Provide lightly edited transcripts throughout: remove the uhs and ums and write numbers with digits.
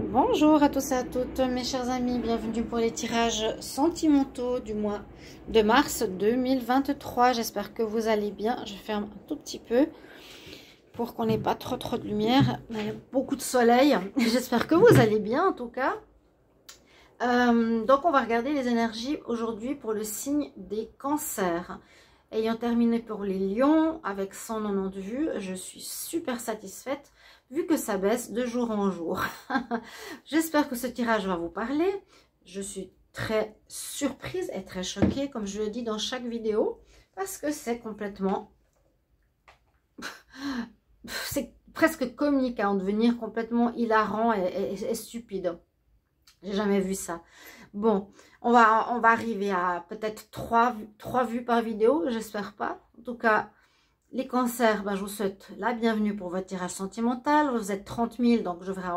Bonjour à tous et à toutes mes chers amis, bienvenue pour les tirages sentimentaux du mois de mars 2023. J'espère que vous allez bien. Je ferme un tout petit peu pour qu'on n'ait pas trop de lumière. Il y a beaucoup de soleil. J'espère que vous allez bien en tout cas. Donc on va regarder les énergies aujourd'hui pour le signe des cancers. Ayant terminé pour les lions avec 190 vues, je suis super satisfaite vu que ça baisse de jour en jour. J'espère que ce tirage va vous parler. Je suis très surprise et très choquée, comme je le dis dans chaque vidéo, parce que c'est complètement... c'est presque comique à en devenir, complètement hilarant et stupide. J'ai jamais vu ça. Bon, on va arriver à peut-être 3 vues par vidéo, j'espère pas. En tout cas, les cancers, je vous souhaite la bienvenue pour votre tirage sentimental. Vous êtes 30 000, donc je verrai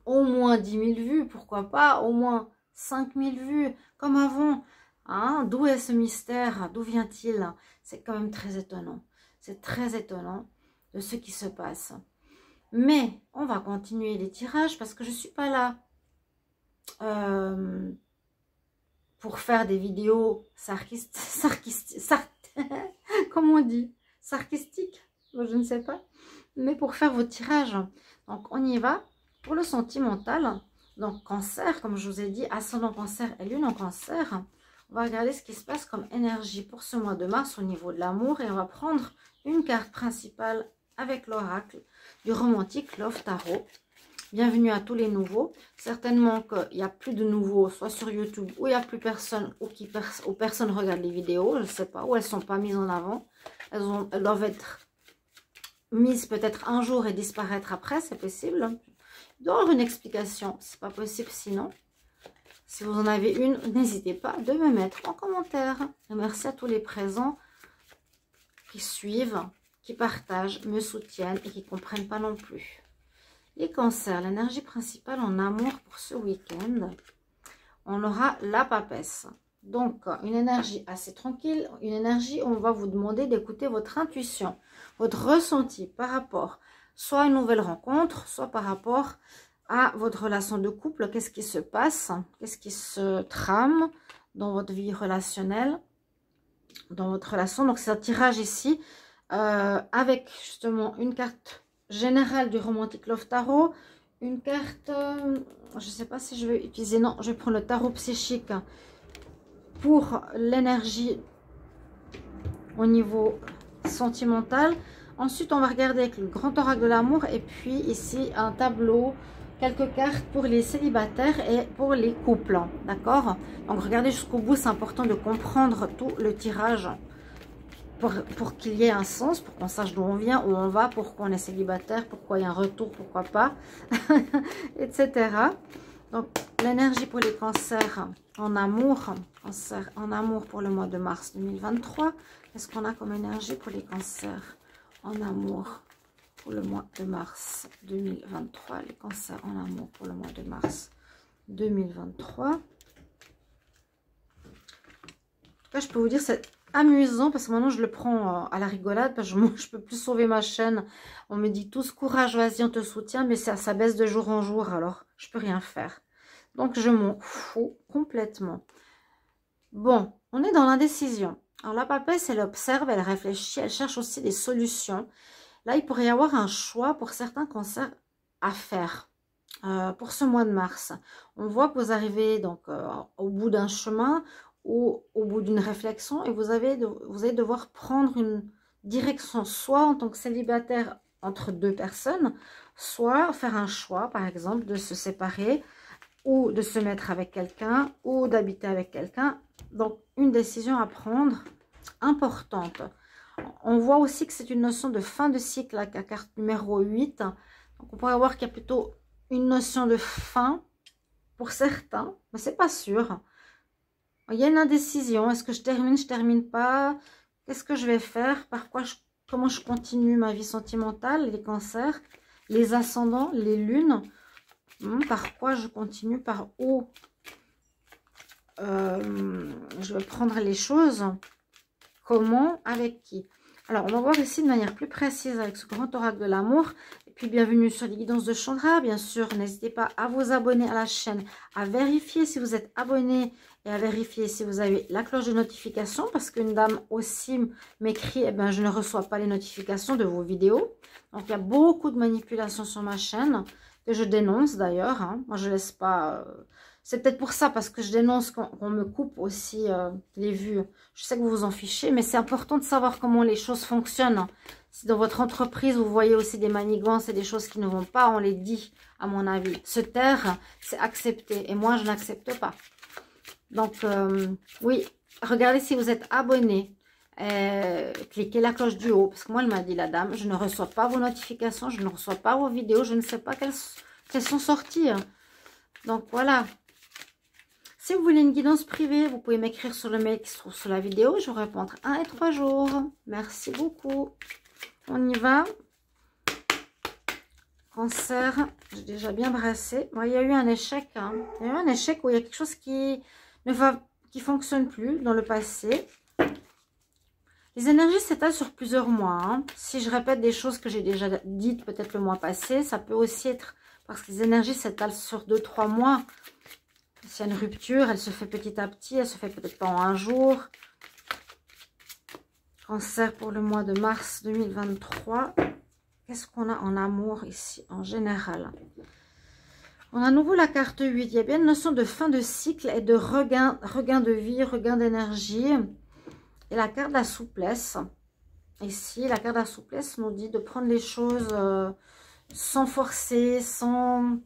au moins 10 000 vues, pourquoi pas, au moins 5 000 vues, comme avant. Hein? D'où est ce mystère? D'où vient-il? C'est quand même très étonnant. C'est très étonnant de ce qui se passe. Mais on va continuer les tirages parce que je ne suis pas là pour faire des vidéos comment on dit, sarcastiques, je ne sais pas, mais pour faire vos tirages. Donc on y va pour le sentimental. Donc cancer, comme je vous ai dit, ascendant cancer et lune en cancer. On va regarder ce qui se passe comme énergie pour ce mois de mars au niveau de l'amour, et on va prendre une carte principale avec l'oracle du Romantic Love Tarot. Bienvenue à tous les nouveaux. Certainement qu'il n'y a plus de nouveaux, soit sur YouTube, où il n'y a plus personne, ou personne regarde les vidéos, je ne sais pas, ou elles ne sont pas mises en avant. Elles doivent être mises peut-être un jour et disparaître après, c'est possible. Il doit y avoir une explication, c'est pas possible sinon. Si vous en avez une, n'hésitez pas de me mettre en commentaire. Et merci à tous les présents qui suivent, qui partagent, me soutiennent et qui ne comprennent pas non plus. Les cancers, l'énergie principale en amour pour ce week-end, on aura la papesse. Donc, une énergie assez tranquille, une énergie où on va vous demander d'écouter votre intuition, votre ressenti par rapport soit à une nouvelle rencontre, soit par rapport à votre relation de couple. Qu'est-ce qui se passe? Qu'est-ce qui se trame dans votre vie relationnelle, dans votre relation? Donc, c'est un tirage ici avec justement une carte générale du Romantic Love Tarot, une carte, je ne sais pas si je vais utiliser, non, je vais prendre le tarot psychique pour l'énergie au niveau sentimental. Ensuite, on va regarder avec le grand oracle de l'amour, et puis ici un tableau, quelques cartes pour les célibataires et pour les couples, d'accord? Donc, regardez jusqu'au bout, c'est important de comprendre tout le tirage pour qu'il y ait un sens, pour qu'on sache d'où on vient, où on va, pourquoi on est célibataire, pourquoi il y a un retour, pourquoi pas, etc. Donc, l'énergie pour les cancers en amour, cancer en amour pour le mois de mars 2023. Qu'est-ce qu'on a comme énergie pour les cancers en amour pour le mois de mars 2023? Les cancers en amour pour le mois de mars 2023. En tout cas, je peux vous dire, c'est amusant parce que maintenant je le prends à la rigolade, parce que je peux plus sauver ma chaîne. On me dit tous courage, vas-y, on te soutient, mais ça baisse de jour en jour, alors je peux rien faire. Donc je m'en fous complètement. Bon, on est dans l'indécision. Alors la papesse, elle observe, elle réfléchit, elle cherche aussi des solutions. Là, il pourrait y avoir un choix pour certains cancers à faire pour ce mois de mars. On voit que vous arrivez donc au bout d'un chemin ou au bout d'une réflexion, et vous allez devoir prendre une direction, soit en tant que célibataire entre deux personnes, soit faire un choix, par exemple, de se séparer ou de se mettre avec quelqu'un ou d'habiter avec quelqu'un. Donc, une décision à prendre importante. On voit aussi que c'est une notion de fin de cycle avec la carte numéro 8. Donc, on pourrait voir qu'il y a plutôt une notion de fin pour certains, mais c'est pas sûr. Il y a une indécision. Est-ce que je termine pas? Qu'est-ce que je vais faire? Comment je continue ma vie sentimentale? Les cancers, les ascendants, les lunes. Par quoi je continue? Par où je vais prendre les choses? Comment? Avec qui? Alors, on va voir ici de manière plus précise avec ce grand oracle de l'amour. puis bienvenue sur les guidances de Chandra. Bien sûr, n'hésitez pas à vous abonner à la chaîne, à vérifier si vous êtes abonné et à vérifier si vous avez la cloche de notification, parce qu'une dame aussi m'écrit, eh ben, je ne reçois pas les notifications de vos vidéos. Donc, il y a beaucoup de manipulations sur ma chaîne, que je dénonce d'ailleurs. Hein. Moi, je laisse pas... C'est peut-être pour ça, parce que je dénonce qu'on me coupe aussi les vues. Je sais que vous vous en fichez, mais c'est important de savoir comment les choses fonctionnent. Si dans votre entreprise, vous voyez aussi des manigances et des choses qui ne vont pas, on les dit, à mon avis. Se taire, c'est accepter. Et moi, je n'accepte pas. Donc, oui, regardez si vous êtes abonné. Cliquez la cloche du haut. Parce que moi, elle m'a dit, la dame, je ne reçois pas vos notifications, je ne reçois pas vos vidéos, je ne sais pas qu'elles sont sorties. Donc, voilà. Si vous voulez une guidance privée, vous pouvez m'écrire sur le mail qui se trouve sous la vidéo. Je vous réponds entre 1 et 3 jours. Merci beaucoup. On y va. Cancer, j'ai déjà bien brassé. Bon, il y a eu un échec. Hein. Il y a eu un échec où il y a quelque chose qui ne fonctionne plus dans le passé. Les énergies s'étalent sur plusieurs mois. Hein. Si je répète des choses que j'ai déjà dites peut-être le mois passé, ça peut aussi être parce que les énergies s'étalent sur 2-3 mois. S'il y a une rupture, elle se fait petit à petit, elle se fait peut-être pas en un jour. Cancer pour le mois de mars 2023. Qu'est-ce qu'on a en amour ici, en général? On a à nouveau la carte 8. Il y a bien une notion de fin de cycle et de regain de vie, regain d'énergie. Et la carte de la souplesse. Ici, la carte de la souplesse nous dit de prendre les choses sans forcer, sans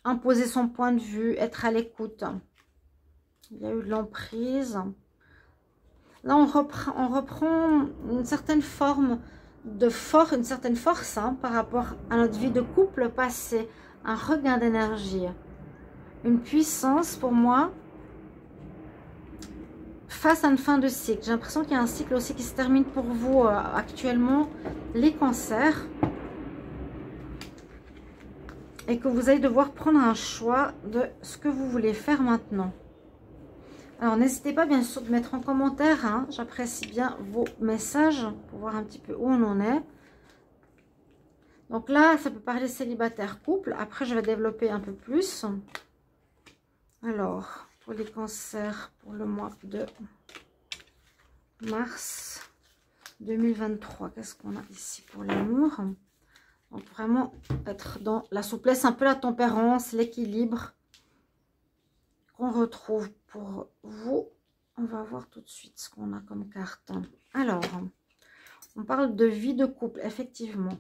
imposer son point de vue, être à l'écoute. Il y a eu de l'emprise. Là, on reprend une certaine forme de force, une certaine force hein, par rapport à notre vie de couple passée. Un regain d'énergie. Une puissance pour moi face à une fin de cycle. J'ai l'impression qu'il y a un cycle aussi qui se termine pour vous actuellement, les cancers. Et que vous allez devoir prendre un choix de ce que vous voulez faire maintenant. Alors, n'hésitez pas bien sûr de mettre en commentaire. Hein, j'apprécie bien vos messages pour voir un petit peu où on en est. Donc là, ça peut parler célibataire, couple. Après, je vais développer un peu plus. Alors, pour les cancers, pour le mois de mars 2023, qu'est-ce qu'on a ici pour l'amour? Donc, vraiment être dans la souplesse, un peu la tempérance, l'équilibre qu'on retrouve pour vous. On va voir tout de suite ce qu'on a comme carte. Alors, on parle de vie de couple, effectivement.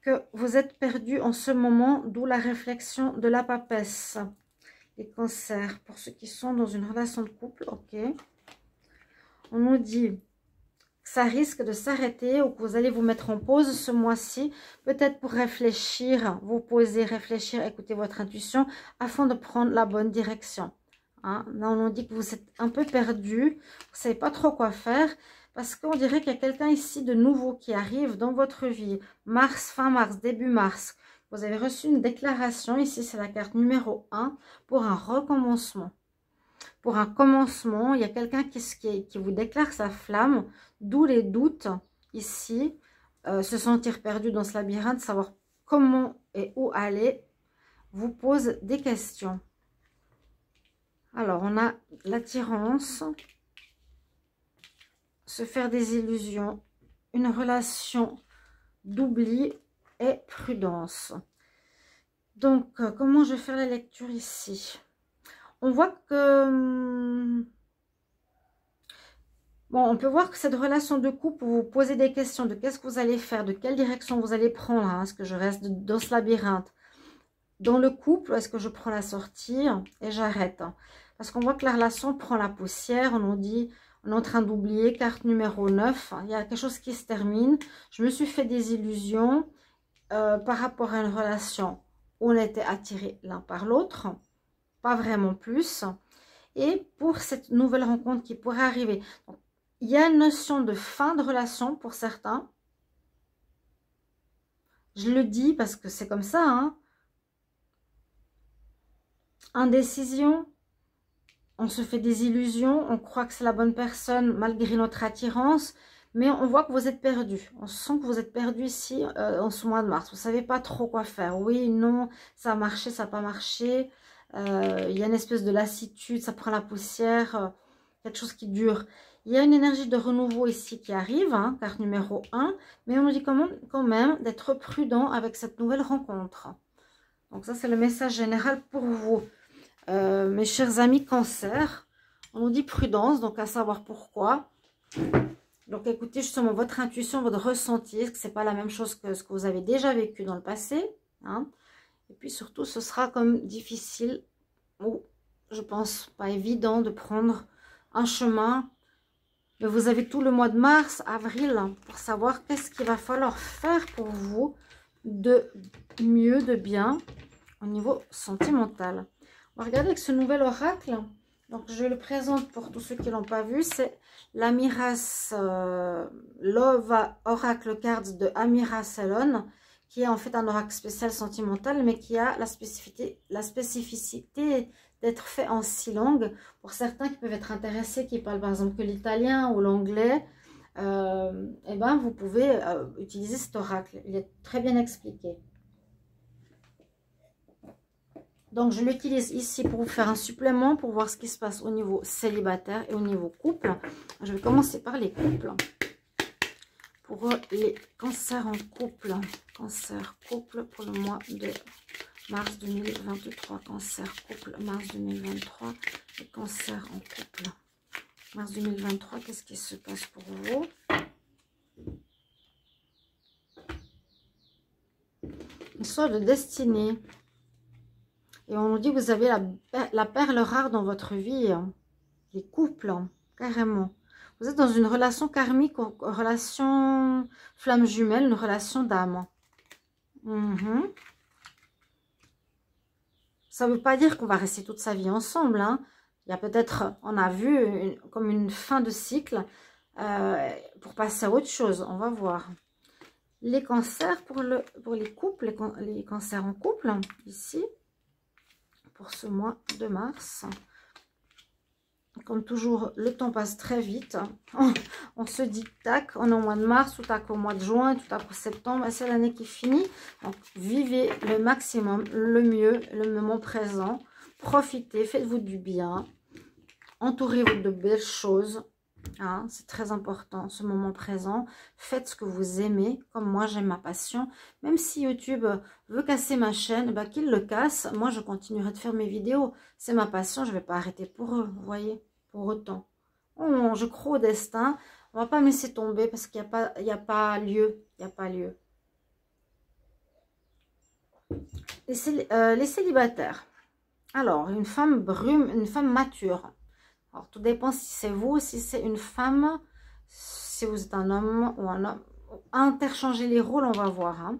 Que vous êtes perdu en ce moment, d'où la réflexion de la papesse. Les cancers, pour ceux qui sont dans une relation de couple, ok. On nous dit que ça risque de s'arrêter ou que vous allez vous mettre en pause ce mois-ci, peut-être pour réfléchir, vous poser, réfléchir, écouter votre intuition afin de prendre la bonne direction. Hein? Là, on nous dit que vous êtes un peu perdu, vous ne savez pas trop quoi faire. Parce qu'on dirait qu'il y a quelqu'un ici de nouveau qui arrive dans votre vie. Mars, fin mars, début mars. Vous avez reçu une déclaration. Ici, c'est la carte numéro 1 pour un recommencement. Pour un commencement, il y a quelqu'un qui vous déclare sa flamme. D'où les doutes ici. Se sentir perdu dans ce labyrinthe, savoir comment et où aller, vous pose des questions. Alors, on a l'attirance. Se faire des illusions, une relation d'oubli et prudence. Donc, comment je vais faire la lecture ici? On voit que... Bon, on peut voir que cette relation de couple, vous vous posez des questions de qu'est-ce que vous allez faire, de quelle direction vous allez prendre. Hein, est-ce que je reste dans ce labyrinthe? Dans le couple, est-ce que je prends la sortie et j'arrête? Parce qu'on voit que la relation prend la poussière, on nous dit... On est en train d'oublier, carte numéro 9. Il y a quelque chose qui se termine. Je me suis fait des illusions par rapport à une relation où on était attirés l'un par l'autre. Pas vraiment plus. Et pour cette nouvelle rencontre qui pourrait arriver. Donc, il y a une notion de fin de relation pour certains. Je le dis parce que c'est comme ça. Hein. Indécision. On se fait des illusions, on croit que c'est la bonne personne malgré notre attirance, Mais on voit que vous êtes perdu. On sent que vous êtes perdu ici en ce mois de mars. Vous ne savez pas trop quoi faire. Oui, non, ça a marché, ça n'a pas marché. Il y a une espèce de lassitude, ça prend la poussière. Quelque chose qui dure. Il y a une énergie de renouveau ici qui arrive, hein, carte numéro 1. Mais on nous dit quand même d'être prudent avec cette nouvelle rencontre. Donc ça, c'est le message général pour vous. Mes chers amis Cancer, on nous dit prudence, donc à savoir pourquoi. Donc écoutez justement votre intuition, votre ressenti, que ce n'est pas la même chose que ce que vous avez déjà vécu dans le passé. Hein. Et puis surtout, ce sera comme difficile, ou je pense pas évident de prendre un chemin. Mais vous avez tout le mois de mars, avril, pour savoir qu'est-ce qu'il va falloir faire pour vous de mieux, de bien, au niveau sentimental. On va regarder avec ce nouvel oracle. Donc, je le présente pour tous ceux qui ne l'ont pas vu. C'est l'Amiras Love Oracle Cards de Amira Salon, qui est en fait un oracle spécial sentimental, mais qui a la spécificité d'être fait en 6 langues. Pour certains qui peuvent être intéressés, qui parlent par exemple que l'italien ou l'anglais, eh ben, vous pouvez utiliser cet oracle. Il est très bien expliqué. Donc, je l'utilise ici pour vous faire un supplément, pour voir ce qui se passe au niveau célibataire et au niveau couple. Je vais commencer par les couples. Pour les cancers en couple. Cancer couple pour le mois de mars 2023. Cancer couple, mars 2023. Et cancer en couple. Mars 2023, qu'est-ce qui se passe pour vous? Une sorte de destinée. Et on nous dit que vous avez la perle rare dans votre vie. Hein. Les couples, hein, carrément. Vous êtes dans une relation karmique, une relation flamme jumelle, une relation d'âme. Ça ne veut pas dire qu'on va rester toute sa vie ensemble. Hein. Il y a peut-être, on a vu comme une fin de cycle pour passer à autre chose. On va voir. Les cancers pour les couples, les cancers en couple, ici. Pour ce mois de mars. Comme toujours, le temps passe très vite. On se dit tac, on est au mois de mars, tout tac au mois de juin, tout tac au septembre. C'est l'année qui finit. Donc, vivez le maximum, le mieux, le moment présent. Profitez, faites-vous du bien. Entourez-vous de belles choses. Hein, c'est très important, ce moment présent. Faites ce que vous aimez, comme moi j'aime ma passion. Même si YouTube veut casser ma chaîne, bah, qu'il le casse. Moi, je continuerai de faire mes vidéos. C'est ma passion, je ne vais pas arrêter pour eux, vous voyez, pour autant. Oh, je crois au destin. On ne va pas me laisser tomber parce qu'il n'y a pas lieu. Il n'y a pas lieu. Les célibataires. Alors, une femme brume, une femme mature. Alors, tout dépend si c'est vous, si c'est une femme, si vous êtes un homme ou un homme. Interchanger les rôles, on va voir. Hein.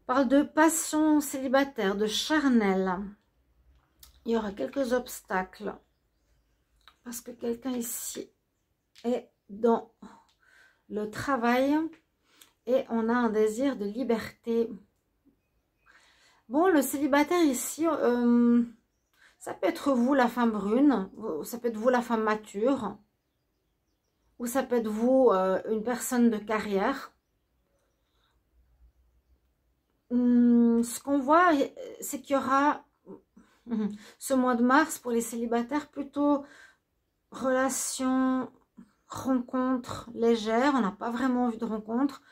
On parle de passion célibataire, de charnel. Il y aura quelques obstacles. Parce que quelqu'un ici est dans le travail et on a un désir de liberté. Bon, le célibataire ici... ça peut être vous, la femme brune, ça peut être vous, la femme mature, ou ça peut être vous, une personne de carrière. Ce qu'on voit, c'est qu'il y aura ce mois de mars pour les célibataires plutôt relation, rencontre légère. On n'a pas vraiment envie de rencontre.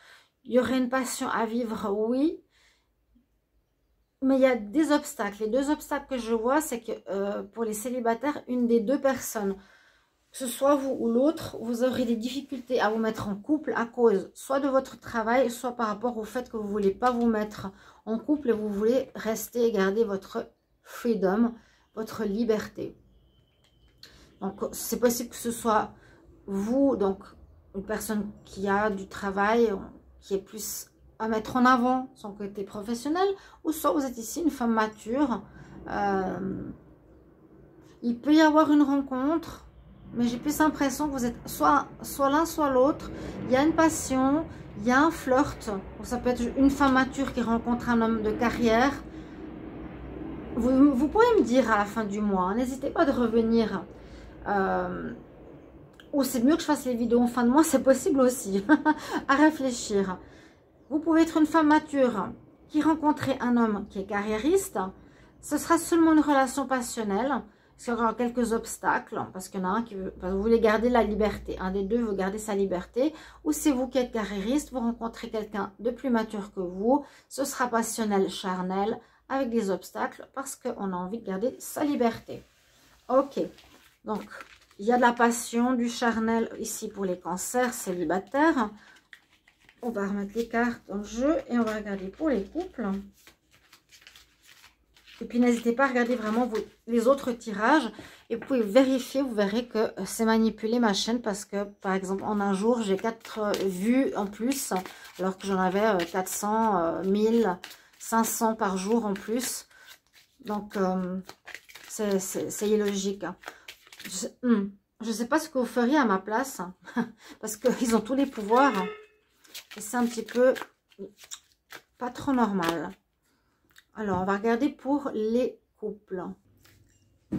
Il y aurait une passion à vivre, oui. Mais il y a des obstacles. Les 2 obstacles que je vois, c'est que pour les célibataires, une des 2 personnes, que ce soit vous ou l'autre, vous aurez des difficultés à vous mettre en couple à cause soit de votre travail, soit par rapport au fait que vous ne voulez pas vous mettre en couple et vous voulez rester et garder votre freedom, votre liberté. Donc, c'est possible que ce soit vous, donc une personne qui a du travail, qui est plus... à mettre en avant son côté professionnel, ou soit vous êtes ici une femme mature. Il peut y avoir une rencontre, mais j'ai plus l'impression que vous êtes soit l'un, soit l'autre. Il y a une passion, il y a un flirt. Ça peut être une femme mature qui rencontre un homme de carrière. Vous pouvez me dire à la fin du mois, n'hésitez pas de revenir ou c'est mieux que je fasse les vidéos en fin de mois, c'est possible aussi. À réfléchir. Vous pouvez être une femme mature qui rencontrait un homme qui est carriériste. Ce sera seulement une relation passionnelle. Parce qu'il y aura quelques obstacles. Parce qu'il y en a un qui veut, vous voulez garder la liberté. Un des deux veut garder sa liberté. Ou c'est vous qui êtes carriériste. Vous rencontrez quelqu'un de plus mature que vous. Ce sera passionnel, charnel, avec des obstacles. Parce qu'on a envie de garder sa liberté. Ok. Donc, il y a de la passion, du charnel ici pour les cancers célibataires. On va remettre les cartes en jeu et on va regarder pour les couples. Et puis n'hésitez pas à regarder vraiment les autres tirages. Et vous pouvez vérifier, vous verrez que c'est manipulé ma chaîne. Parce que par exemple en un jour j'ai 4 vues en plus. Alors que j'en avais 400, 1000, 500 par jour en plus. Donc c'est illogique. Je ne sais pas ce que vous feriez à ma place. Parce qu'ils ont tous les pouvoirs. Et c'est un petit peu pas trop normal. Alors, on va regarder pour les couples.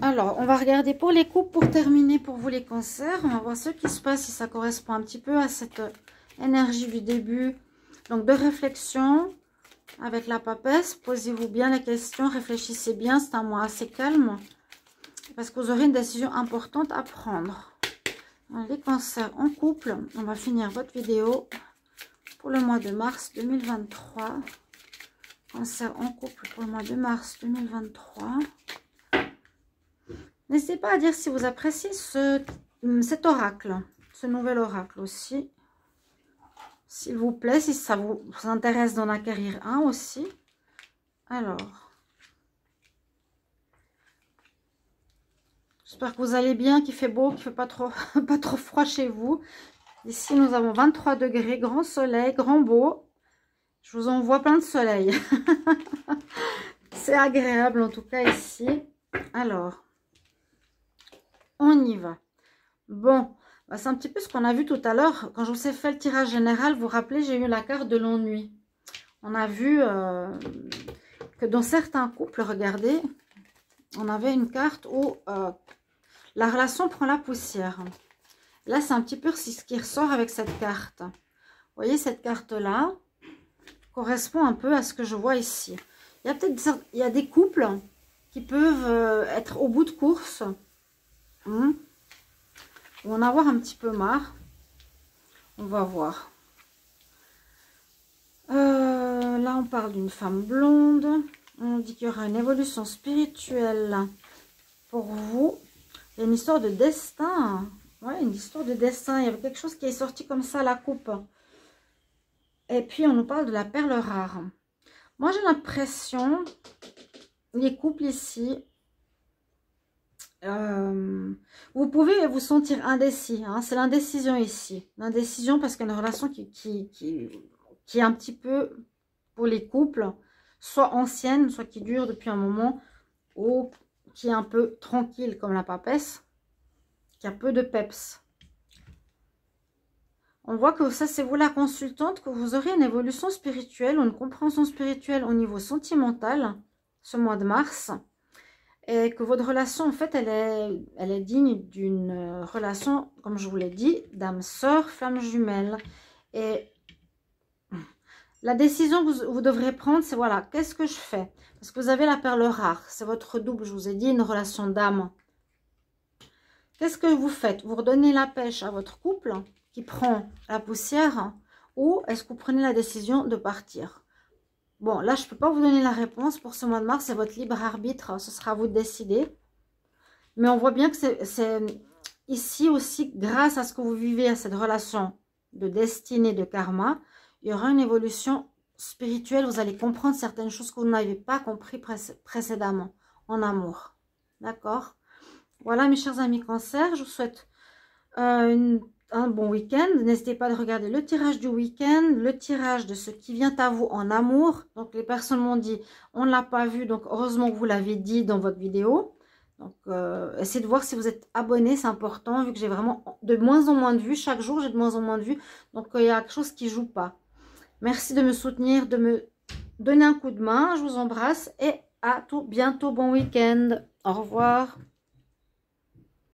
Alors, on va regarder pour les couples pour terminer pour vous les cancers. On va voir ce qui se passe si ça correspond un petit peu à cette énergie du début. Donc, de réflexion avec la papesse. Posez-vous bien les questions, réfléchissez bien. C'est un mois assez calme parce que vous aurez une décision importante à prendre. Alors, les cancers en couple, on va finir votre vidéo pour le mois de mars 2023. Cancer en couple pour le mois de mars 2023. N'hésitez pas à dire si vous appréciez cet oracle, ce nouvel oracle aussi. S'il vous plaît, si ça vous intéresse d'en acquérir un aussi. Alors, j'espère que vous allez bien, qu'il fait beau, qu'il ne fait pas trop, pas trop froid chez vous. Ici, nous avons 23 degrés, grand soleil, grand beau. Je vous envoie plein de soleil. C'est agréable en tout cas ici. Alors, on y va. Bon, bah c'est un petit peu ce qu'on a vu tout à l'heure. Quand je vous ai fait le tirage général, vous vous rappelez, j'ai eu la carte de l'ennui. On a vu que dans certains couples, regardez, on avait une carte où la relation prend la poussière. Là, c'est un petit peu ce qui ressort avec cette carte. Vous voyez, cette carte-là correspond un peu à ce que je vois ici. Il y a peut-être des couples qui peuvent être au bout de course. Ou en avoir un petit peu marre. On va voir. Là, on parle d'une femme blonde. On dit qu'il y aura une évolution spirituelle pour vous. Il y a une histoire de destin. Ouais, une histoire de destin. Il y avait quelque chose qui est sorti comme ça à la coupe. Et puis, on nous parle de la perle rare. Moi, j'ai l'impression, les couples ici, vous pouvez vous sentir indécis. Hein, c'est l'indécision ici. L'indécision parce qu'il y a une relation qui est un petit peu, pour les couples, soit ancienne, soit qui dure depuis un moment, ou qui est un peu tranquille comme la papesse, qui a peu de peps. On voit que ça, c'est vous la consultante, que vous aurez une évolution spirituelle, une compréhension spirituelle au niveau sentimental, ce mois de mars. Et que votre relation, en fait, elle est digne d'une relation, comme je vous l'ai dit, d'âme sœur, flamme jumelle. Et la décision que vous devrez prendre, c'est voilà, qu'est-ce que je fais? Parce que vous avez la perle rare, c'est votre double, je vous ai dit, une relation d'âme. Qu'est-ce que vous faites? Vous redonnez la pêche à votre couple qui prend la poussière, ou est-ce que vous prenez la décision de partir? Bon, là, je ne peux pas vous donner la réponse pour ce mois de mars, c'est votre libre arbitre, ce sera à vous de décider. Mais on voit bien que c'est ici aussi, grâce à ce que vous vivez, à cette relation de destinée, de karma, il y aura une évolution spirituelle, vous allez comprendre certaines choses que vous n'avez pas compris précédemment en amour. D'accord? Voilà mes chers amis cancer, je vous souhaite un bon week-end. N'hésitez pas à regarder le tirage du week-end, le tirage de ce qui vient à vous en amour. Donc les personnes m'ont dit, on ne l'a pas vu, donc heureusement que vous l'avez dit dans votre vidéo. Donc essayez de voir si vous êtes abonné, c'est important, vu que j'ai vraiment de moins en moins de vues. Chaque jour, j'ai de moins en moins de vues. Donc il y a quelque chose qui ne joue pas. Merci de me soutenir, de me donner un coup de main. Je vous embrasse et à tout bientôt. Bon week-end. Au revoir.